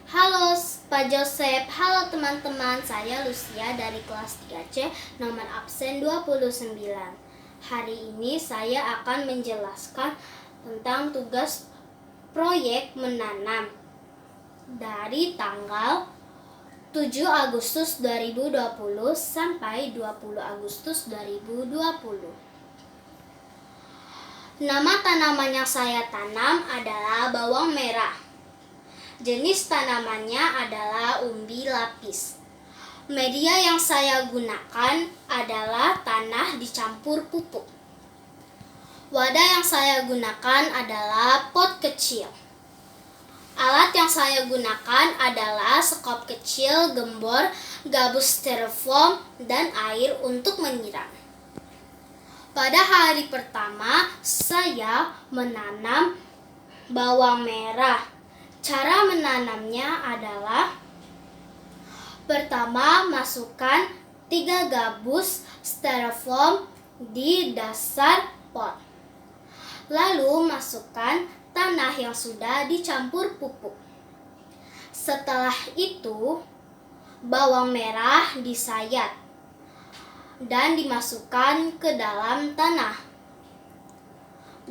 Halo Pak Joseph, halo teman-teman, saya Lucia dari kelas 3C, nomor absen 29. Hari ini saya akan menjelaskan tentang tugas proyek menanam dari tanggal 7 Agustus 2020 sampai 20 Agustus 2020. Nama tanaman yang saya tanam adalah bawang merah. Jenis tanamannya adalah umbi lapis. Media yang saya gunakan adalah tanah dicampur pupuk. Wadah yang saya gunakan adalah pot kecil. Alat yang saya gunakan adalah sekop kecil, gembor, gabus styrofoam, dan air untuk menyiram. Pada hari pertama, saya menanam bawang merah. Cara menanamnya adalah: pertama, masukkan 3 gabus styrofoam di dasar pot. Lalu masukkan tanah yang sudah dicampur pupuk. Setelah itu, bawang merah disayat dan dimasukkan ke dalam tanah.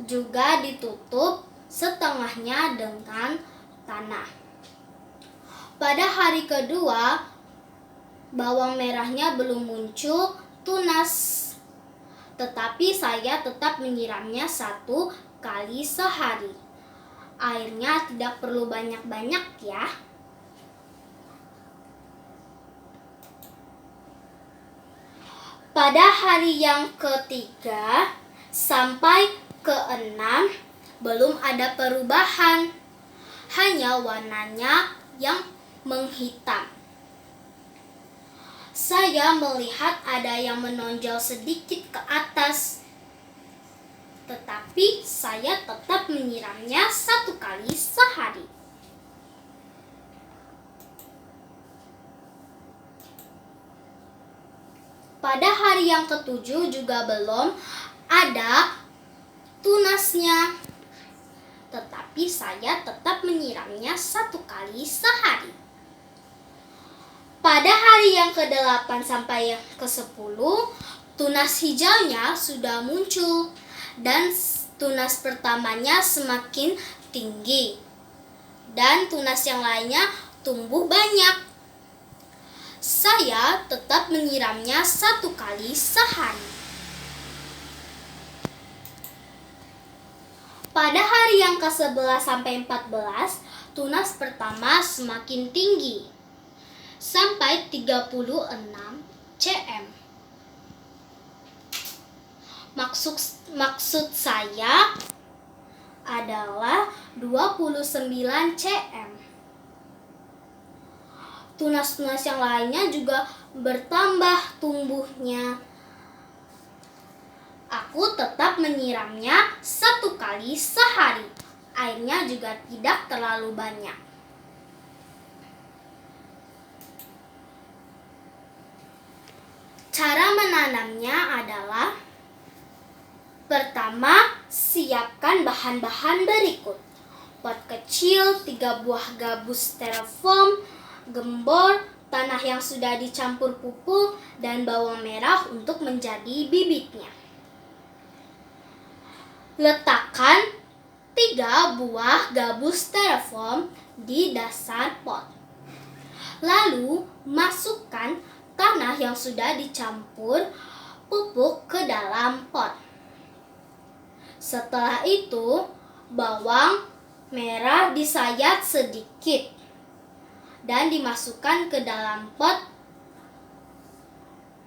Juga ditutup setengahnya dengan tanah. Pada hari kedua, bawang merahnya belum muncul tunas, tetapi saya tetap menyiramnya 1 kali sehari. Airnya tidak perlu banyak-banyak ya. Pada hari yang ketiga sampai ke-6 belum ada perubahan, hanya warnanya yang menghitam. Saya melihat ada yang menonjol sedikit ke atas, tetapi saya tetap menyiramnya 1 kali sehari. Pada hari yang ke-7 juga belum ada tunasnya, tetapi saya tetap menyiramnya 1 kali sehari. Pada hari yang ke-8 sampai yang ke-10, tunas hijaunya sudah muncul dan tunas pertamanya semakin tinggi dan tunas yang lainnya tumbuh banyak. Saya tetap menyiramnya 1 kali sehari. Pada hari yang ke-11 sampai 14, tunas pertama semakin tinggi sampai 36 cm. Maksud saya adalah 29 cm. Tunas-tunas yang lainnya juga bertambah tumbuhnya. Aku tetap menyiramnya 1 kali sehari. Airnya juga tidak terlalu banyak. Cara menanamnya adalah: pertama, siapkan bahan-bahan berikut: pot kecil, 3 buah gabus styrofoam, gembor, tanah yang sudah dicampur pupuk, dan bawang merah untuk menjadi bibitnya. Letakkan 3 buah gabus styrofoam di dasar pot. Lalu masukkan tanah yang sudah dicampur pupuk ke dalam pot. Setelah itu, bawang merah disayat sedikit dan dimasukkan ke dalam pot.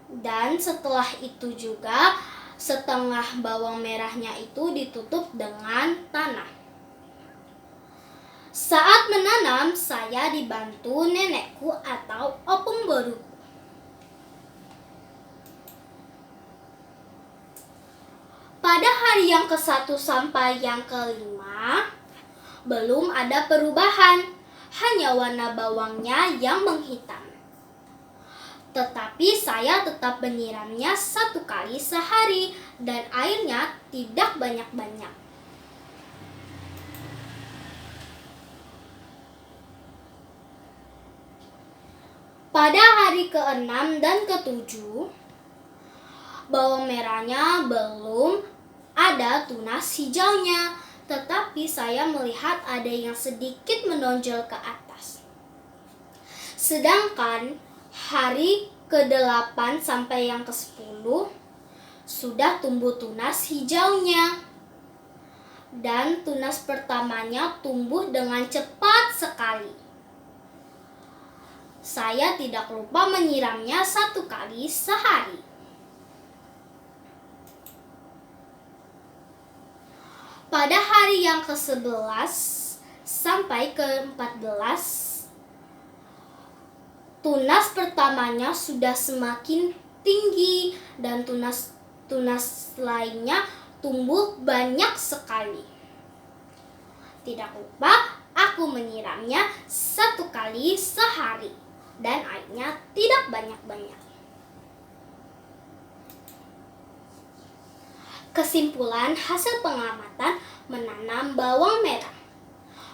Dan setelah itu juga setengah bawang merahnya itu ditutup dengan tanah. Saat menanam, saya dibantu nenekku atau opung boruku. Pada hari yang ke-1 sampai yang ke-5 belum ada perubahan, hanya warna bawangnya yang menghitam. Tetapi saya tetap menyiramnya 1 kali sehari dan airnya tidak banyak-banyak. Pada hari ke-6 dan ke-7, bawang merahnya belum ada tunas hijaunya, tetapi saya melihat ada yang sedikit menonjol ke atas. Sedangkan hari ke-8 sampai yang ke-10 sudah tumbuh tunas hijaunya. Dan tunas pertamanya tumbuh dengan cepat sekali. Saya tidak lupa menyiramnya 1 kali sehari. Pada hari yang ke-11 sampai ke-14, tunas pertamanya sudah semakin tinggi dan tunas lainnya tumbuh banyak sekali. Tidak lupa aku menyiramnya 1 kali sehari dan airnya tidak banyak-banyak. Kesimpulan hasil pengamatan menanam bawang merah.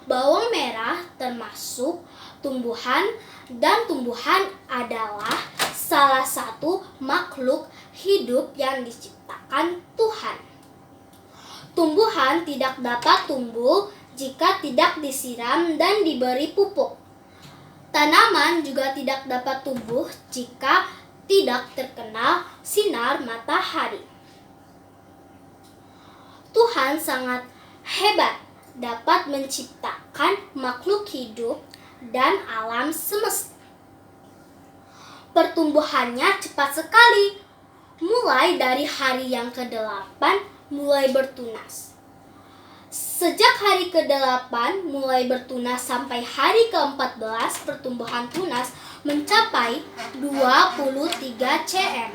Bawang merah termasuk tumbuhan, dan tumbuhan adalah salah satu makhluk hidup yang diciptakan Tuhan. Tumbuhan tidak dapat tumbuh jika tidak disiram dan diberi pupuk. Tanaman juga tidak dapat tumbuh jika tidak terkena sinar matahari. Tuhan sangat hebat dapat menciptakan makhluk hidup dan alam semesta. Pertumbuhannya cepat sekali, mulai dari hari yang ke-8 mulai bertunas. Sejak hari ke-8 mulai bertunas sampai hari ke-14, pertumbuhan tunas mencapai 23 cm.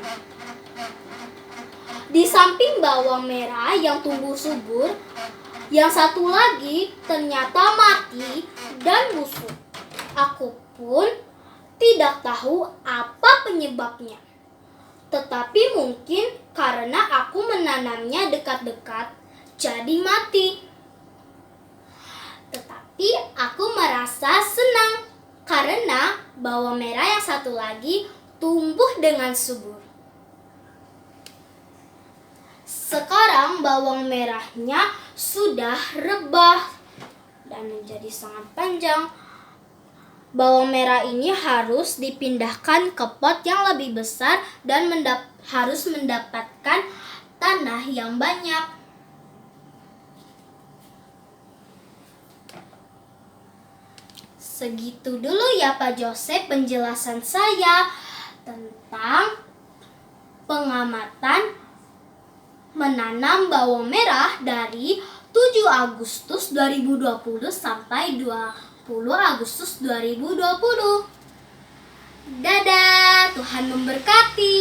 Di samping bawang merah yang tumbuh subur, yang satu lagi ternyata mati dan busuk. Aku pun tidak tahu apa penyebabnya. Tetapi mungkin karena aku menanamnya dekat-dekat, jadi mati. Tetapi aku merasa senang karena bawang merah yang satu lagi tumbuh dengan subur. Sekarang bawang merahnya sudah rebah dan menjadi sangat panjang. Bawang merah ini harus dipindahkan ke pot yang lebih besar dan harus mendapatkan tanah yang banyak. Segitu dulu ya Pak Joseph penjelasan saya tentang pengamatan menanam bawang merah dari 7 Agustus 2020 sampai 20 Agustus 2020. Dadah, Tuhan memberkati.